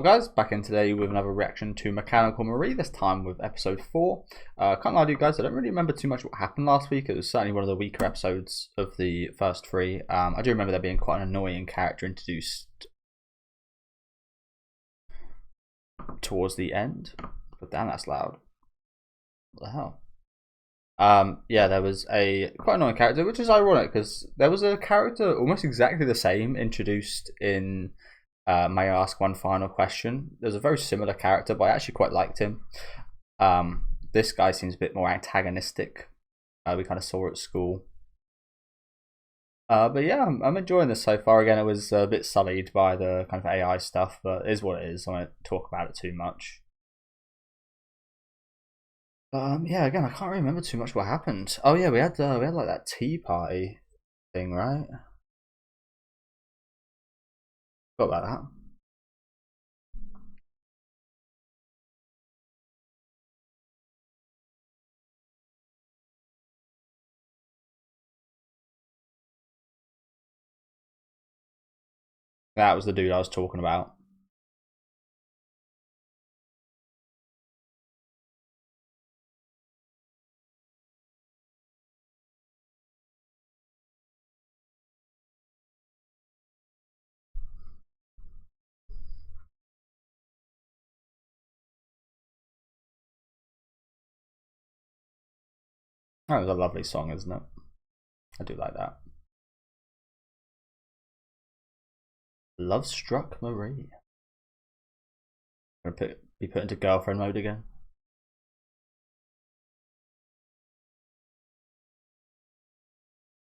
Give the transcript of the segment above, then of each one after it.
Guys, back in today with another reaction to Mechanical Marie, this time with episode 4. Can't lie to you guys, I don't really remember too much what happened last week. It was certainly one of the weaker episodes of the first three. I do remember there being quite an annoying character introduced towards the end. But damn, that's loud. What the hell? Yeah, there was a quite annoying character, which is ironic because there was a character almost exactly the same introduced in May I Ask One Final Question. There's a very similar character, but I actually quite liked him. This guy seems a bit more antagonistic. We kind of saw at school. But yeah, I'm enjoying this so far. Again, it was a bit sullied by the kind of AI stuff, but it is what it is. I won't talk about it too much. Yeah, again, I can't remember too much what happened. Oh yeah, we had like that tea party thing, right? Forgot about that. That was the dude I was talking about. That was a lovely song, isn't it? I do like that. Love Struck Marie. Gonna be put into girlfriend mode again.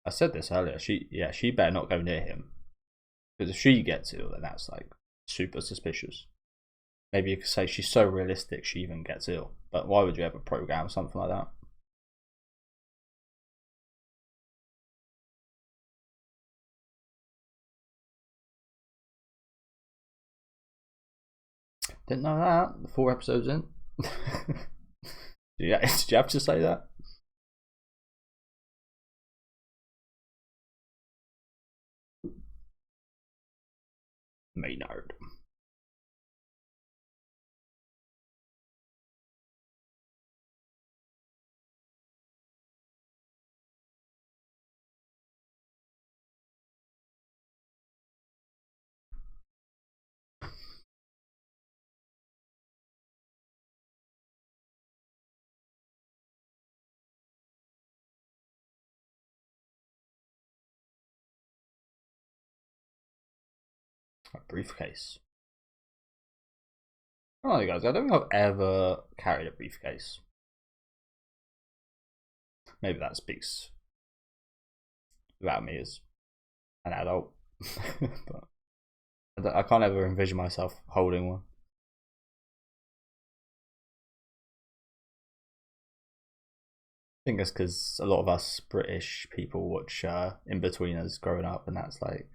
I said this earlier. She better not go near him, because if she gets ill, then that's like super suspicious. Maybe you could say she's so realistic she even gets ill. But why would you ever program something like that? Didn't know that. 4 episodes in. Did you have to say that? Maynard. A briefcase. Oh, you guys, I don't think I've ever carried a briefcase. Maybe that speaks about me as an adult. But I can't ever envision myself holding one. I think it's because a lot of us British people watch In-Betweeners growing up, and that's like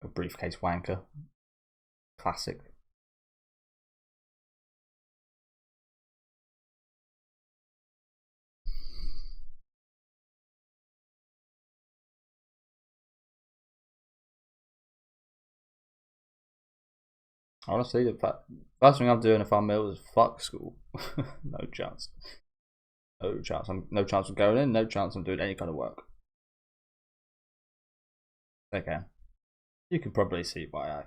a briefcase wanker. Classic. Honestly, the first thing I'm doing if I'm ill is fuck school. No chance. No chance. No chance of going in. No chance of doing any kind of work. Okay. You can probably see why I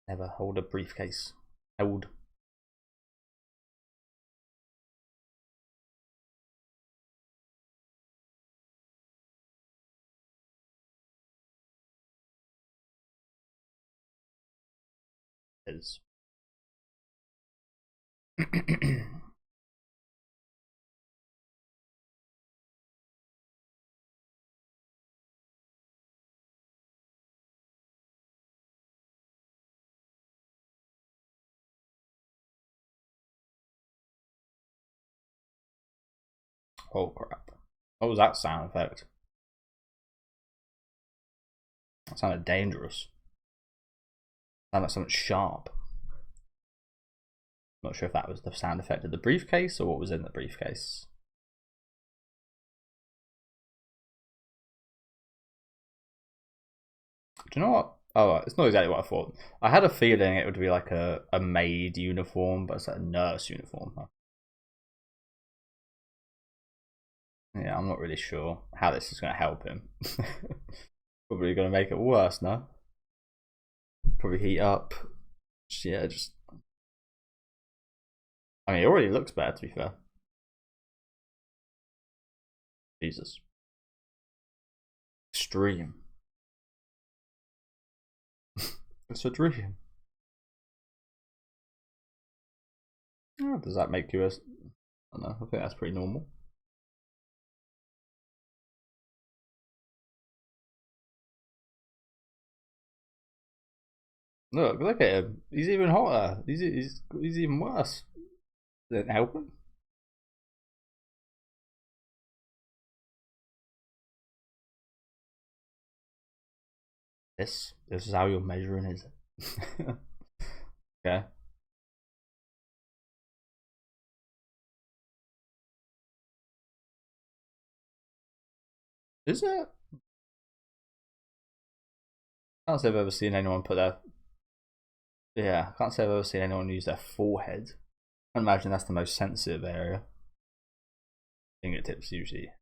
never hold a briefcase. Held. Is. Oh crap. What was that sound effect? That sounded dangerous. Sounded like something sharp. Not sure if that was the sound effect of the briefcase or what was in the briefcase. Do you know what? Oh, it's not exactly what I thought. I had a feeling it would be like a maid uniform, but it's like a nurse uniform. Yeah, I'm not really sure how this is going to help him. Probably going to make it worse, no? Probably heat up. Yeah, just. I mean, it already looks better, to be fair. Jesus. Extreme. It's a dream. Oh, does that make you a. I don't know, I think that's pretty normal. Look at him. He's even hotter. He's even worse. Didn't help him. This is how you're measuring his. Okay. Is it? I can't say I've ever seen anyone put their. Yeah, I can't say I've ever seen anyone use their forehead. I imagine that's the most sensitive area. Fingertips usually.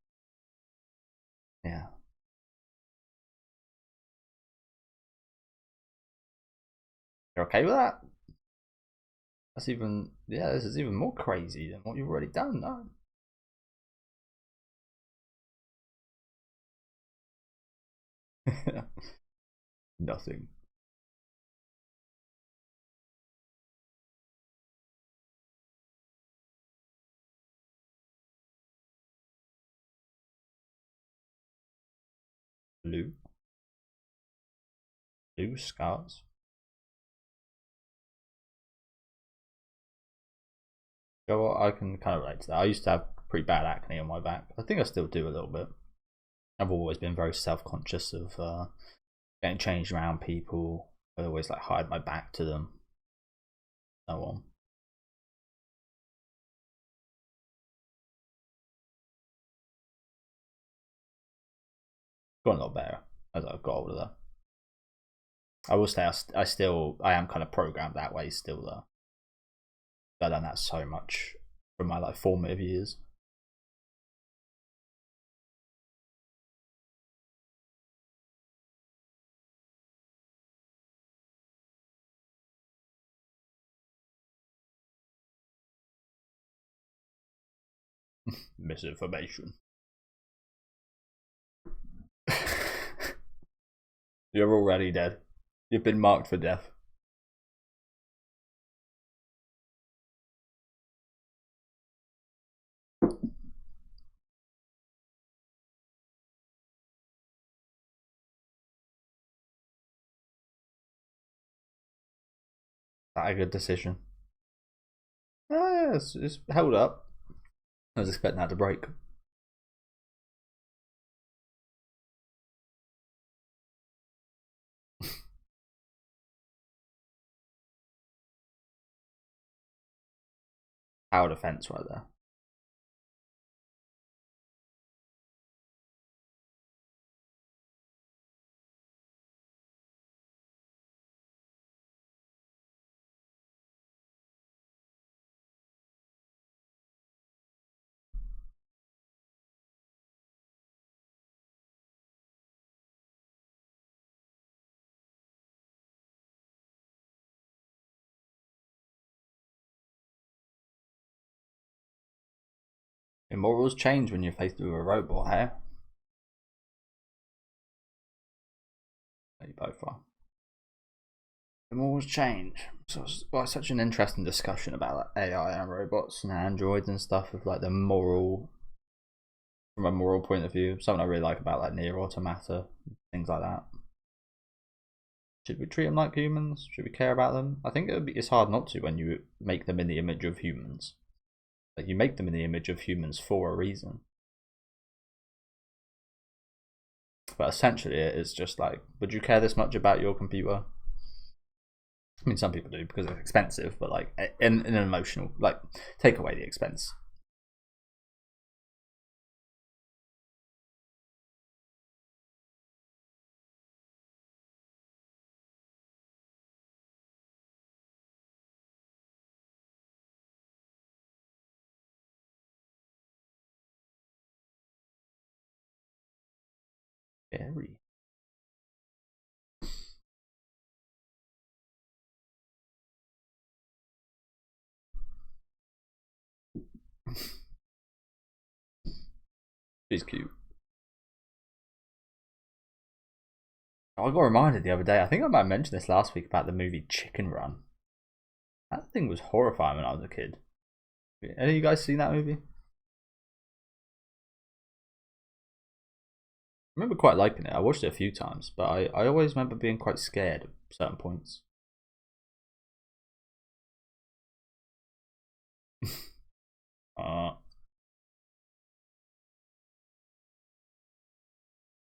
Yeah. You're okay with that? That's even. Yeah, this is even more crazy than what you've already done, no? Nothing. Blue. Blue scars. You know what? I can kind of relate to that. I used to have pretty bad acne on my back. I think I still do a little bit. I've always been very self-conscious of getting changed around people. I always like hide my back to them. So on. Got a lot better as I've got older though. I will say I am kind of programmed that way still though. I've done that so much from my like formative years. Misinformation. You're already dead. You've been marked for death. That a good decision? Yeah, it's held up. I was expecting that to break. Tower defense right there. Immorals change when you're faced with a robot, hey? You both are. Immorals change. So it's like such an interesting discussion about like AI and robots and androids and stuff of like the moral, from a moral point of view. Something I really like about like near automata, things like that. Should we treat them like humans? Should we care about them? I think it's hard not to when you make them in the image of humans. Like you make them in the image of humans for a reason. But essentially, it is just like, would you care this much about your computer? I mean, some people do because it's expensive, but like in an emotional, like take away the expense. Very. She's cute. I got reminded the other day, I think I might have mentioned this last week about the movie Chicken Run. That thing was horrifying when I was a kid. Any of you guys seen that movie? I remember quite liking it. I watched it a few times, but I always remember being quite scared at certain points.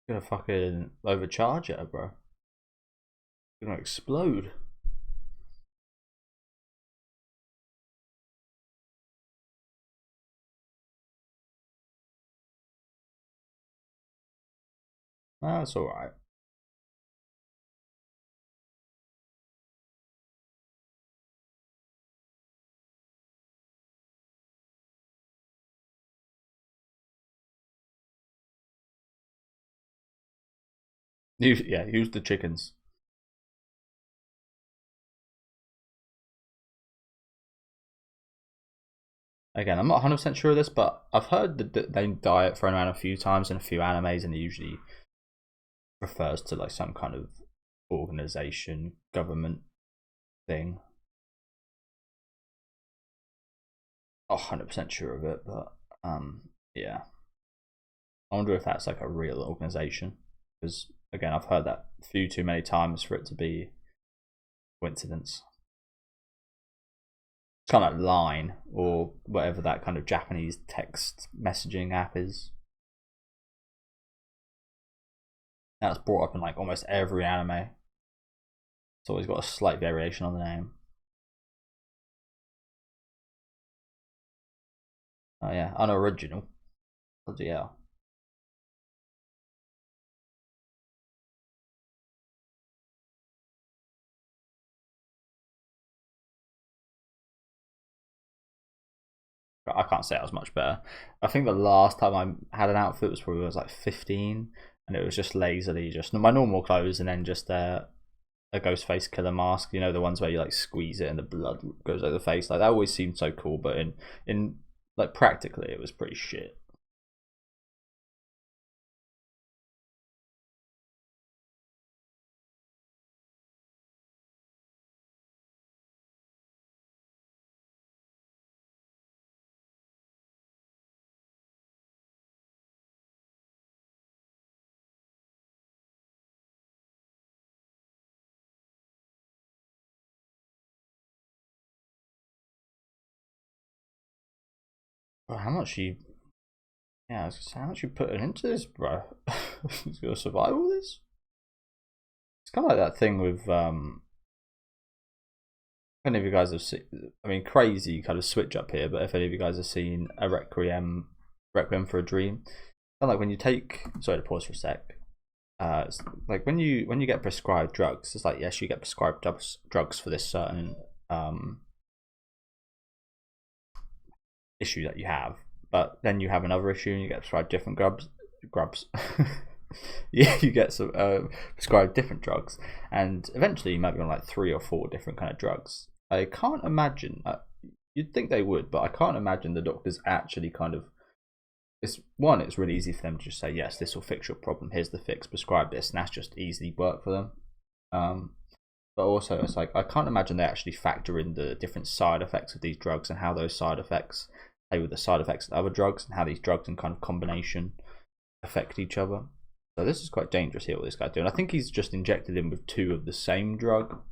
Gonna fucking overcharge it, bro. Gonna explode. That's alright. Use the chickens. Again, I'm not 100% sure of this, but I've heard that they diet thrown around a few times in a few animes, and it usually refers to like some kind of organization, government thing. Not 100% sure of it, but yeah. I wonder if that's like a real organization, because again, I've heard that a few too many times for it to be coincidence. It's kind of like Line or whatever that kind of Japanese text messaging app is. That's brought up in like almost every anime. It's always got a slight variation on the name. Oh yeah, unoriginal. Bloody hell. I can't say it was much better. I think the last time I had an outfit was probably when I was like 15, and it was just lazily just my normal clothes, and then just a ghost face killer mask. You know, the ones where you like squeeze it and the blood goes over the face. Like that always seemed so cool, but in like practically it was pretty shit. Bro, how much you? Yeah, how much you putting into this, bro? He's gonna survive all this. It's kind of like that thing with If any of you guys have seen, I mean, crazy kind of switch up here, but if any of you guys have seen a Requiem for a Dream, kind of like when you take, sorry to pause for a sec. It's like when you get prescribed drugs, it's like yes, you get prescribed drugs for this certain issue that you have, but then you have another issue and you get prescribed different grubs. Yeah, you get some prescribed different drugs, and eventually you might be on like 3 or 4 different kind of drugs. I can't imagine. You'd think they would, but I can't imagine the doctors actually kind of. It's really easy for them to just say yes, this will fix your problem. Here's the fix. Prescribe this, and that's just easy work for them. But also, it's like I can't imagine they actually factor in the different side effects of these drugs and how those side effects play with the side effects of other drugs, and how these drugs in kind of combination affect each other. So this is quite dangerous here. What this guy's doing, I think he's just injected him with 2 of the same drug.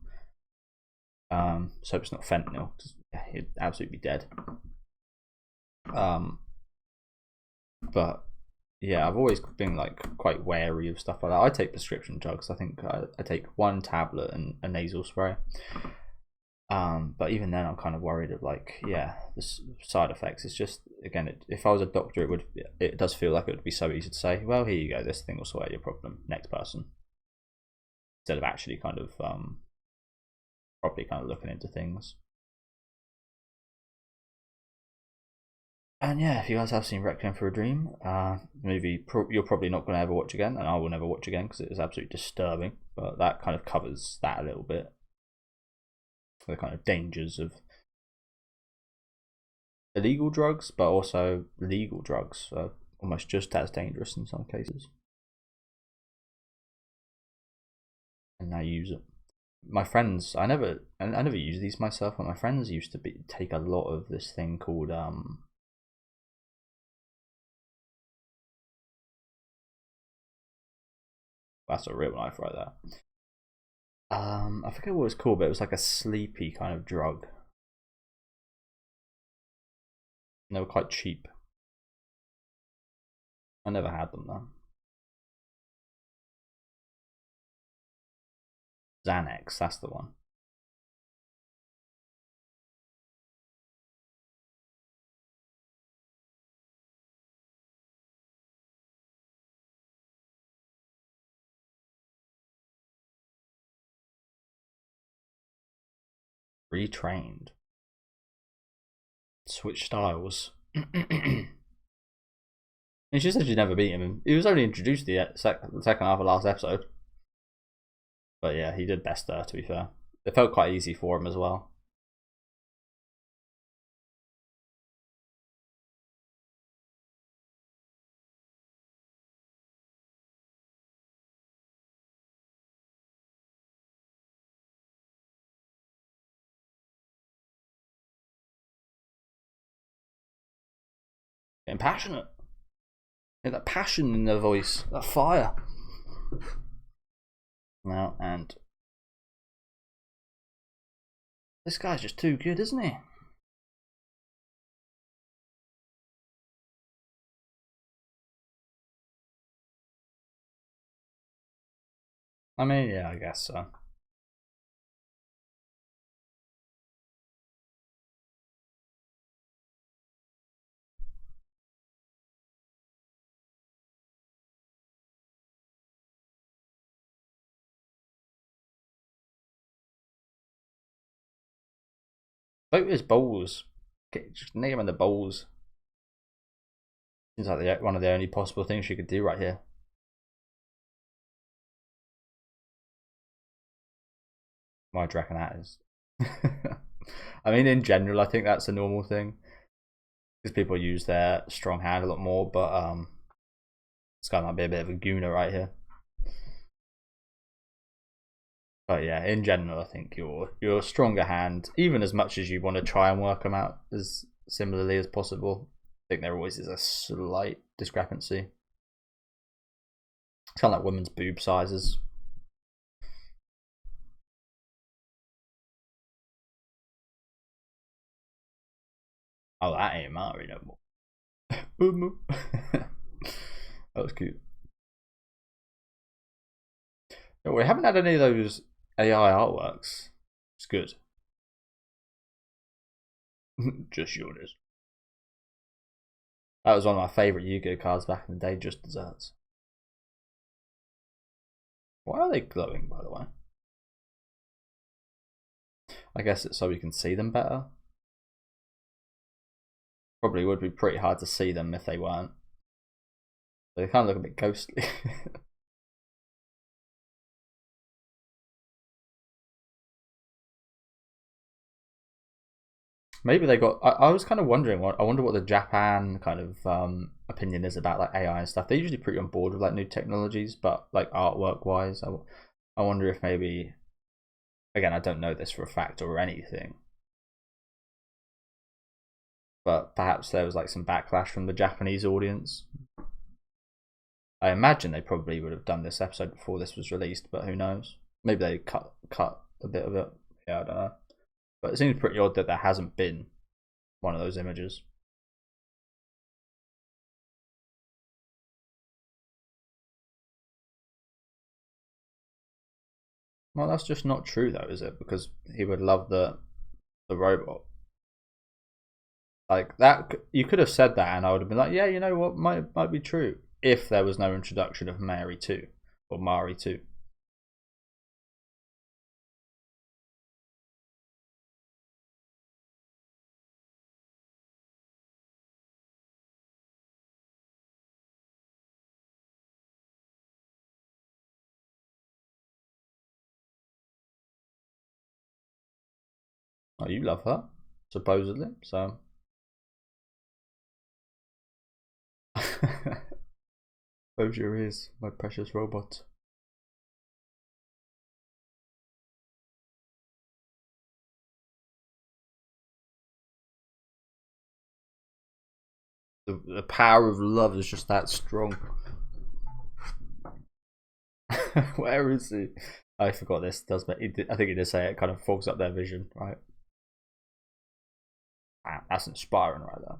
So it's not fentanyl. He'd absolutely be dead. But yeah, I've always been like quite wary of stuff like that. I take prescription drugs. I think I take 1 tablet and a nasal spray. But even then, I'm kind of worried of like, yeah, the side effects. It's just again, if I was a doctor, it does feel like it would be so easy to say, well, here you go, this thing will sort out your problem. Next person, instead of actually kind of properly kind of looking into things. And yeah, if you guys have seen Requiem for a Dream, movie you're probably not going to ever watch again, and I will never watch again because it is absolutely disturbing. But that kind of covers that a little bit, the kind of dangers of illegal drugs, but also legal drugs are almost just as dangerous in some cases. And I use it. My friends, I never use these myself, but my friends used to take a lot of this thing called that's a real knife right there. I forget what it's called, but it was like a sleepy kind of drug. And they were quite cheap. I never had them though. Xanax, that's the one. Retrained. Switch styles. And she said she'd never beat him. He was only introduced the second half of last episode. But yeah, he did best there, to be fair. It felt quite easy for him as well. Getting passionate. Get that passion in their voice, that fire. Now, and this guy's just too good, isn't he? I mean, yeah, I guess so. Vote his bowls. Just name him the bowls. Seems like one of the only possible things she could do right here. Why do you reckon that is? I mean, in general, I think that's a normal thing because people use their strong hand a lot more. But this guy might be a bit of a gooner right here. But yeah, in general, I think your stronger hand, even as much as you want to try and work them out as similarly as possible, I think there always is a slight discrepancy. It's kind of like women's boob sizes. Oh, that ain't Mari no more. That was cute. We haven't had any of those AI artworks. It's good. Just yours. That was one of my favourite Yu-Gi-Oh cards back in the day, just desserts. Why are they glowing, by the way? I guess it's so we can see them better. Probably would be pretty hard to see them if they weren't. They kind of look a bit ghostly. Maybe they got. I was kind of wondering. I wonder what the Japan kind of opinion is about like AI and stuff. They're usually pretty on board with like new technologies, but like artwork wise, I wonder if maybe. Again, I don't know this for a fact or anything, but perhaps there was like some backlash from the Japanese audience. I imagine they probably would have done this episode before this was released, but who knows? Maybe they cut a bit of it. Yeah, I don't know. But it seems pretty odd that there hasn't been one of those images. Well, that's just not true, though, is it? Because he would love the robot. Like that, you could have said that, and I would have been like, yeah, you know what, might be true if there was no introduction of Mary 2 or Mari 2. Oh, you love her, supposedly. So. Close your ears, my precious robot. The power of love is just that strong. Where is he? I forgot this. Does I think he did say it kind of fogs up their vision, right? Wow, that's inspiring right there.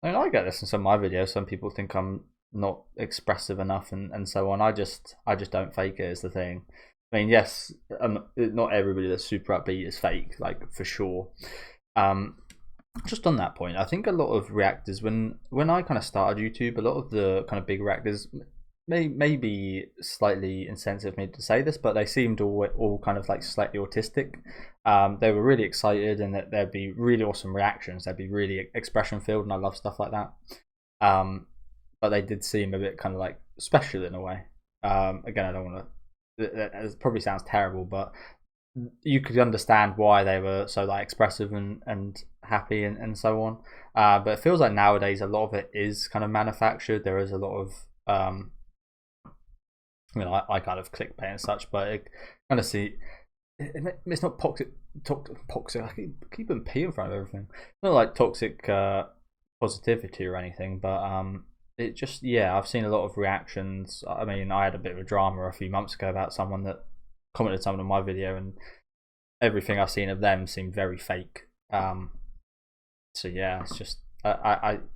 I mean, I get this in some of my videos. Some people think I'm not expressive enough, and so on. I just don't fake it. Is the thing. I mean, yes, not everybody that's super upbeat is fake, like for sure. Um, just on that point, I think a lot of reactors, when I kind of started YouTube, a lot of the kind of big reactors may be slightly insensitive of me to say this, but they seemed all kind of like slightly autistic. They were really excited, and that there'd be really awesome reactions. They'd be really expression filled, and I love stuff like that. But they did seem a bit kind of like special in a way. Again, I don't want to. It probably sounds terrible, but you could understand why they were so like expressive and happy and so on. But it feels like nowadays a lot of it is kind of manufactured. There is a lot of I mean, I kind of clickbait and such, but it kind of see it's not toxic. I keep putting P in front of everything. It's not like toxic positivity or anything, but it just, yeah, I've seen a lot of reactions. I mean, I had a bit of a drama a few months ago about someone that commented something on my video, and everything I've seen of them seemed very fake. So yeah, it's just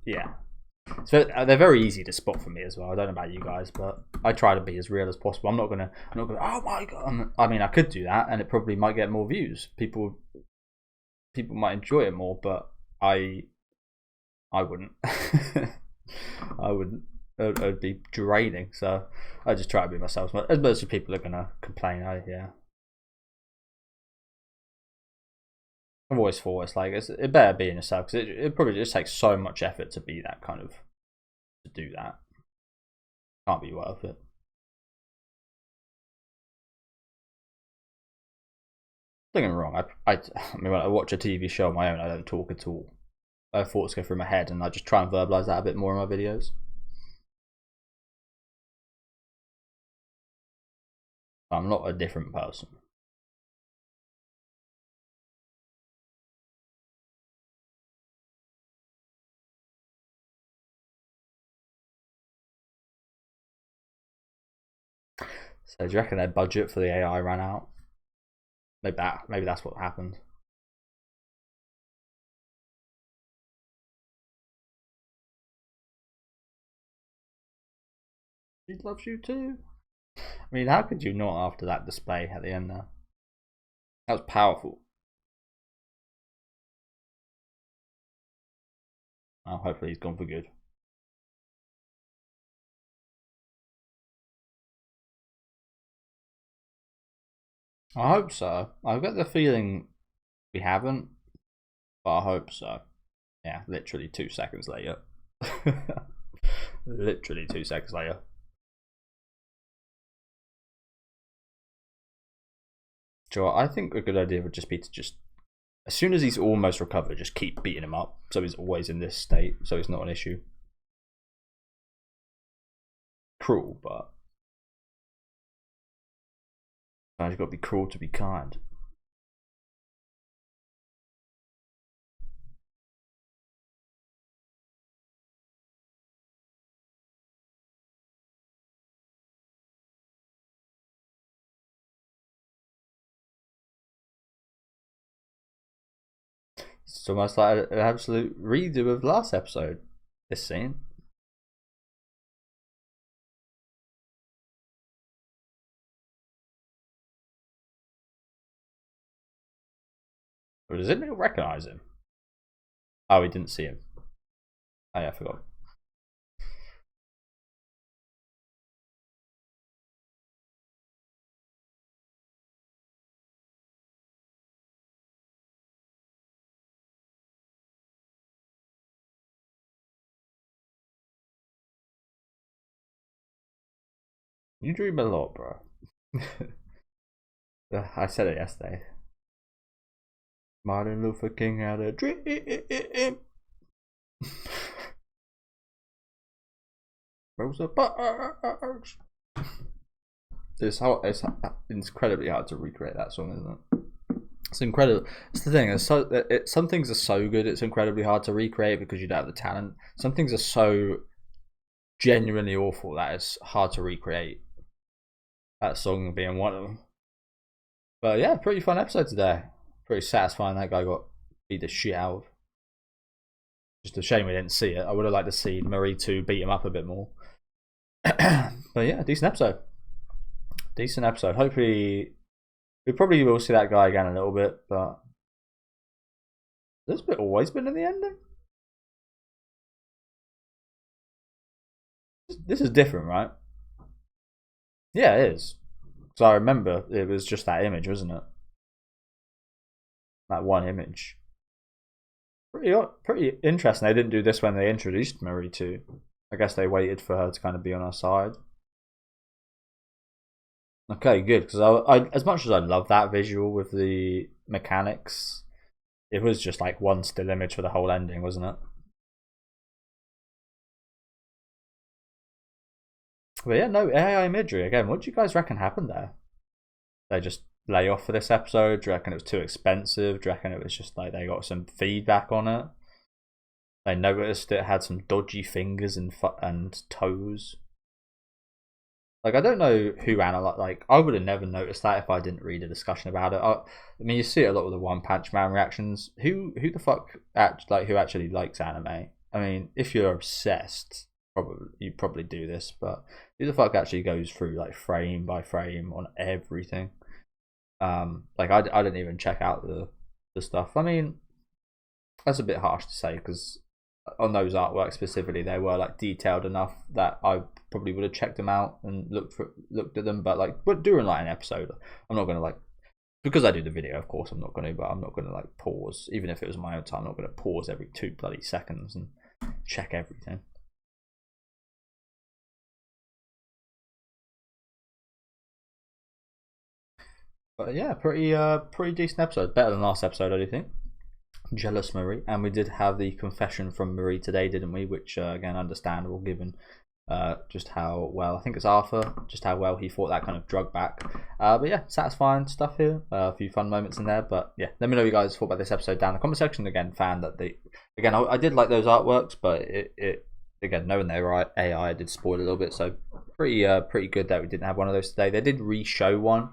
yeah. So they're very easy to spot for me as well. I don't know about you guys, but I try to be as real as possible. I'm not gonna. Oh my god! I mean, I could do that, and it probably might get more views. People might enjoy it more, but I wouldn't. I wouldn't. It'd be draining. So I just try to be myself. As much as people are gonna complain, yeah. I've always thought it's like it better be in yourself, because it probably just takes so much effort to be that kind of, to do that. Can't be worth it. Don't get me wrong. I mean, when I watch a TV show on my own, I don't talk at all. Thoughts go through my head, and I just try and verbalize that a bit more in my videos. I'm not a different person. So do you reckon their budget for the AI ran out? Maybe that's what happened. He loves you too. I mean, how could you not after that display at the end there? That was powerful. Oh, hopefully he's gone for good. I hope so. I've got the feeling we haven't, but I hope so. Yeah, literally 2 seconds later. Literally 2 seconds later. Sure, I think a good idea would just be to as soon as he's almost recovered, just keep beating him up, so he's always in this state, so it's not an issue. Cruel, but you've got to be cruel to be kind. It's almost like an absolute redo of last episode. This scene. Or does anybody recognise him? Oh, he didn't see him. Oh yeah, I forgot. You dream a lot, bro. I said it yesterday. Martin Luther King had a dream. Rosa Parks. It's incredibly hard to recreate that song, isn't it? It's incredible. It's the thing. Some things are so good. It's incredibly hard to recreate because you don't have the talent. Some things are so genuinely awful that it's hard to recreate. That song being one of them. But yeah, pretty fun episode today. Pretty satisfying. That guy got beat the shit out of. Just a shame we didn't see it. I would have liked to see Marie 2 beat him up a bit more. But yeah, decent episode. Decent episode. Hopefully, we probably will see that guy again a little bit, but has this bit always been in the ending? This is different, right? Yeah, it is. So I remember it was just that image, wasn't it? That one image. Pretty interesting. They didn't do this when they introduced Marie 2. I guess they waited for her to kind of be on our side. Okay, good. Because I, as much as I love that visual with the mechanics, it was just like one still image for the whole ending, wasn't it? But yeah, no AI imagery again. What do you guys reckon happened there? They just lay off for this episode? Do you reckon it was too expensive? Do you reckon it was just like they got some feedback on it? They noticed it had some dodgy fingers and toes. Like, I don't know who analyzed. Like, I would have never noticed that if I didn't read a discussion about it. I mean, you see it a lot with the One Punch Man reactions. Who the fuck who actually likes anime? I mean, if you're obsessed, you probably do this, but who the fuck actually goes through like frame by frame on everything? Like I didn't even check out the stuff. I mean, that's a bit harsh to say because on those artworks specifically, they were like detailed enough that I probably would have checked them out and looked at them. But during like an episode, I'm not gonna like, because I do the video, of course I'm not gonna, but I'm not gonna like pause. Even if it was my own time, I'm not gonna pause every 2 bloody seconds and check everything. But yeah, pretty decent episode. Better than last episode, I do think. Jealous Marie, and we did have the confession from Marie today, didn't we? Which again, understandable given just how well, I think it's Arthur, just how well he fought that kind of drug back. But yeah, satisfying stuff here. A few fun moments in there. But yeah, let me know what you guys thought about this episode down in the comment section. Again, I did like those artworks, but it again, knowing they were AI, did spoil a little bit. So pretty good that we didn't have one of those today. They did re-show one,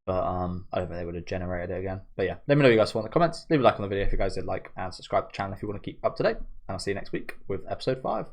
but I don't think they would have generated it again. But yeah, let me know what you guys thought in the comments. Leave a like on the video if you guys did like, and subscribe to the channel if you want to keep up to date. And I'll see you next week with episode 5.